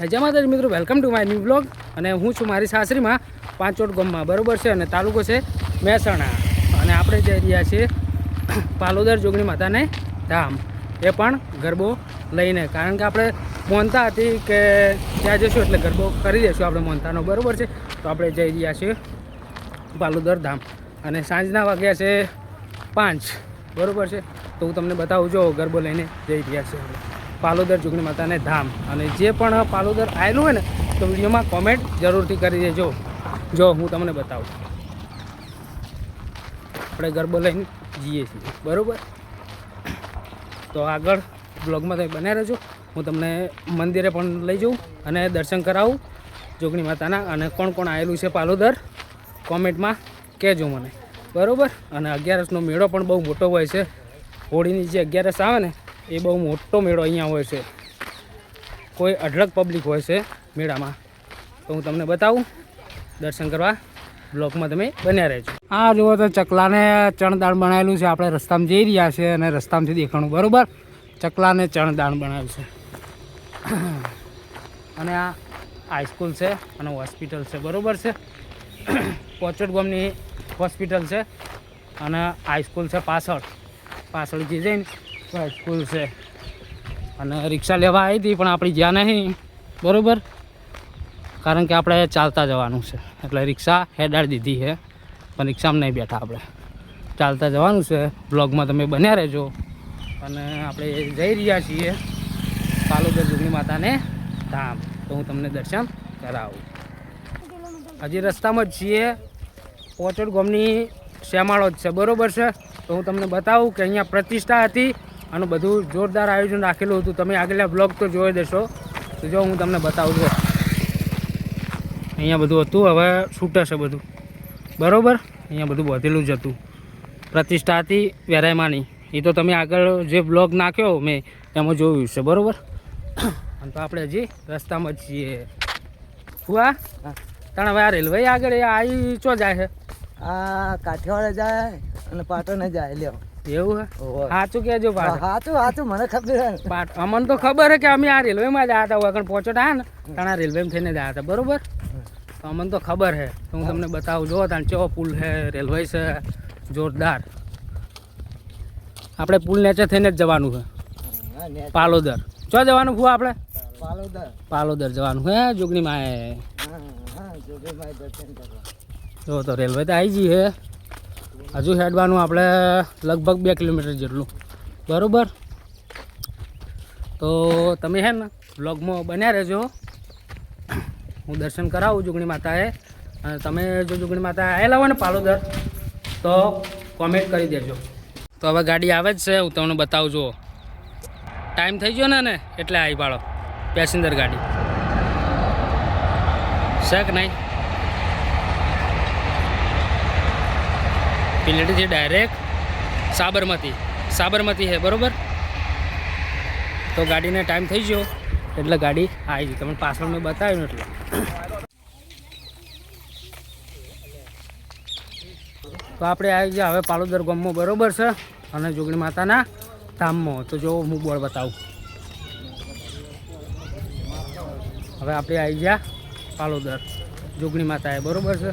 જય માતાજી મિત્રો, welcome to my new blog. અને હું છું મારી સાસરીમાં પાંચોટ ગામમાં, બરાબર છે. અને તાલુકો છે મહેસાણા. અને આપણે જઈ રહ્યા છીએ પાલોદર જોગણી માતાને ધામ, એ પણ ગરબો લઈને. કારણ કે આપણે મોનતા હતી કે ત્યાં જઈશું એટલે ગરબો કરી દઈશું આપણે મોનતાનો, બરાબર છે. તો આપણે જઈ રહ્યા છીએ પાલોદર ધામ. અને સાંજના વાગ્યા છે 5, બરાબર છે. તો હું તમને બતાવું, જો ગરબો લઈને જઈ રહ્યા છીએ પાલોદર જોગણી માતાને ધામ. અને જે પણ પાલોદર આવેલું હોય ને તો વિડીયોમાં કોમેન્ટ જરૂરથી કરી દેજો. જો હું તમને બતાવું, આપણે ગરબો લઈને જઈએ છીએ, બરાબર. તો આગળ બ્લોગમાં તમે બન્યા રહેજો. હું તમને મંદિરે પણ લઈ જાઉં અને દર્શન કરાવું જોગણી માતાના. અને કોણ કોણ આવેલું છે પાલોદર કોમેન્ટમાં કહેજો મને, બરાબર. અને 11સનો મેળો પણ બહુ મોટો હોય છે. હોળીની જે 11સ આવે ને એ બહુ મોટો મેળો અહીંયા હોય છે. કોઈ અઢળક પબ્લિક હોય છે મેળામાં. તો હું તમને બતાવું, દર્શન કરવા બ્લોકમાં તમે બન્યા રહેજો. આ જુઓ તો ચકલાને ચણદાણ બનાવેલું છે. આપણે રસ્તામાં જઈ રહ્યા છે અને રસ્તામાંથી દેખાણું, બરાબર. ચકલાને ચણદાણ બનાવ્યું છે. અને આ હાઈસ્કૂલ છે અને હોસ્પિટલ છે, બરાબર છે. પાંચોટ ગામની હોસ્પિટલ છે અને હાઈસ્કૂલ છે પાછળ જે જઈને હાઈસ્કૂલ છે. અને રિક્ષા લેવા આવી હતી પણ આપણી જ્યાં નહીં, બરાબર. કારણ કે આપણે ચાલતા જવાનું છે એટલે રિક્ષા હેડાડી દીધી છે. પણ રિક્ષામાં નહીં બેઠા, આપણે ચાલતા જવાનું છે. બ્લોગમાં તમે બન્યા રહેજો. અને આપણે જઈ રહ્યા છીએ પાલોદર જોગણી માતાને ધામ. તો હું તમને દર્શન કરાવું. હજી રસ્તામાં જ છીએ. પાંચોટ ગામની શ્યામાળો જ છે, બરાબર છે. તો હું તમને બતાવું કે અહીંયા પ્રતિષ્ઠા હતી અને બધું જોરદાર આયોજન રાખેલું હતું. તમે આગળના બ્લોગ તો જોઈ દેશો. તો જો હું તમને બતાવું છું, અહીંયા બધું હતું. હવે છૂટે છે બધું, બરાબર. અહીંયા બધું બધેલું જ હતું. પ્રતિષ્ઠા હતી વેરાયમાની. એ તો તમે આગળ જે બ્લોગ નાખ્યો મેં એમાં જોયું છે, બરાબર. અને તો આપણે હજી રસ્તામાં જ છીએ. હુઆ તને હવે આ રેલવે આગળ આવી ચો જાય છે? આ કાઠિયાવાડ જાય અને પાટણ જાય. લ્યો એવું હે? સાચું કહેજો. સાચું મને ખબર છે. અમને તો ખબર હે કે અમે આ રેલવેમાં જ આવ્યા હતા. પાંચોટ આવ્યા ને તાણા રેલવેમાં થઈને જ આવ્યા હતા, બરાબર. તો અમને તો ખબર છે. તો હું તમને બતાવું. જો તાણ ચો પુલ છે, રેલવે છે જોરદાર. આપણે પુલ નીચે થઈને જ જવાનું છે પાલોદર. ચો જવાનું છું આપણે? પાલોદર જવાનું હે જોગણી માએ. જો તો રેલવે તો આવી ગઈ છે. હજુ હેડવાનું આપણે લગભગ 2 કિલોમીટર જેટલું, બરાબર. તો તમે હે ને બ્લોગમાં બન્યા રહેજો. હું દર્શન કરાવું જોગણી માતાએ. અને તમે જો જોગણી માતા આવેલા હોય ને પાલોદર તો કોમેન્ટ કરી દેજો. તો હવે ગાડી આવે જ છે, હું તમને બતાવું. જુઓ ટાઈમ થઈ ગયો ને એટલે આવી પાડો પેસેન્જર ગાડી છે કે નહીં. પિલેટીથી ડાયરેક્ટ સાબરમતી છે, બરાબર. તો ગાડીને ટાઈમ થઈ ગયો એટલે ગાડી આવી ગઈ. તમને પાછળ મેં બતાવ્યું એટલે. તો આપણે આવી ગયા હવે પાલોદર ગામમાં, બરાબર છે. અને જોગણી માતાના ધામમાં. તો જો હું બોર્ડ બતાવું. હવે આપણે આવી ગયા પાલોદર જોગણી માતાએ, બરાબર છે.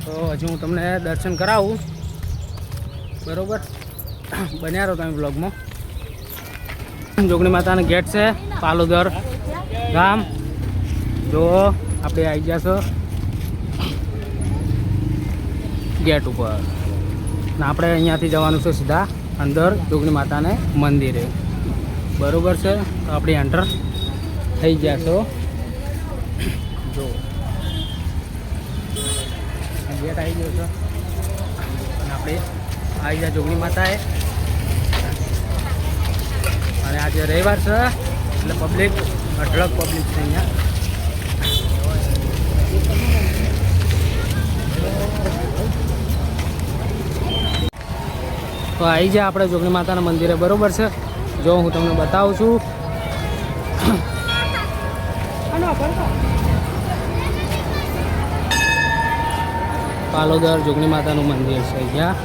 તો હજુ હું તમને દર્શન કરાવું, બરાબર. બન્યા રહો તમે બ્લોગમાં. જોગણી માતાનો ગેટ છે પાલોદર ગામ. જો આપણે આવી ગયા છો ગેટ ઉપર. ને આપણે અહીંયાથી જવાનું છે સીધા અંદર જોગણી માતાને મંદિરે, બરાબર છે. તો આપણે એન્ટર થઈ ગયા છો. જો ગેટ આવી ગયો છે. અને આપણે આવી ગયા જોગણી માતાએ. અને આજે રવિવાર છે એટલે પબ્લિક અઢળક પબ્લિક છે અહીંયા. તો આવી જાય આપણે જોગણી માતાના મંદિરે, બરાબર છે. જો હું તમને બતાવું છું. પાલોદર જોગણી માતાનું મંદિર છે. અહીંયા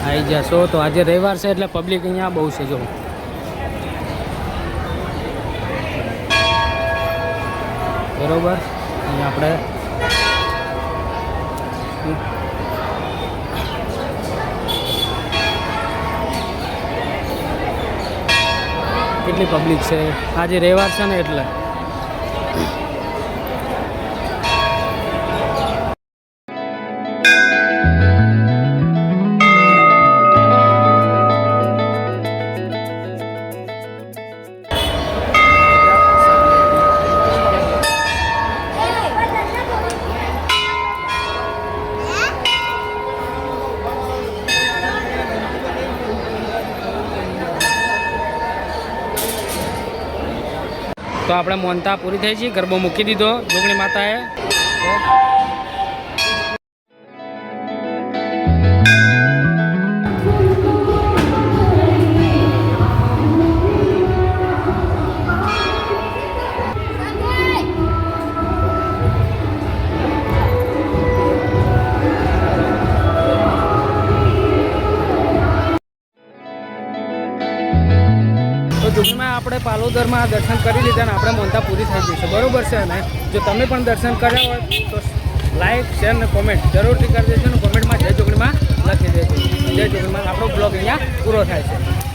આવી જશો. તો આજે રવિવાર છે એટલે પબ્લિક અહીંયા બહુ છે. જો બરાબર અહીંયા આપણે કેટલી પબ્લિક છે આજે રવિવાર છે ને એટલે તો આપણે મોનતા પૂરી થઈ છે ગરબો મૂકી દીધો જોગણી માતાએ તો જોગણીમાં આપણે પાલોદરમાં દર્શન કરી લીધા અને આપણે મોનતા પૂરી થઈ ગઈ છે બરોબર છે ને જો તમે પણ દર્શન કર્યા હોય તો લાઈક શેર ને કોમેન્ટ જરૂરથી કરી દેજો અને કોમેન્ટમાં જય જોગણીમાં લખી દેજો જય જોગણીમાં આપણો બ્લોગ અહીંયા પૂરો થાય છે.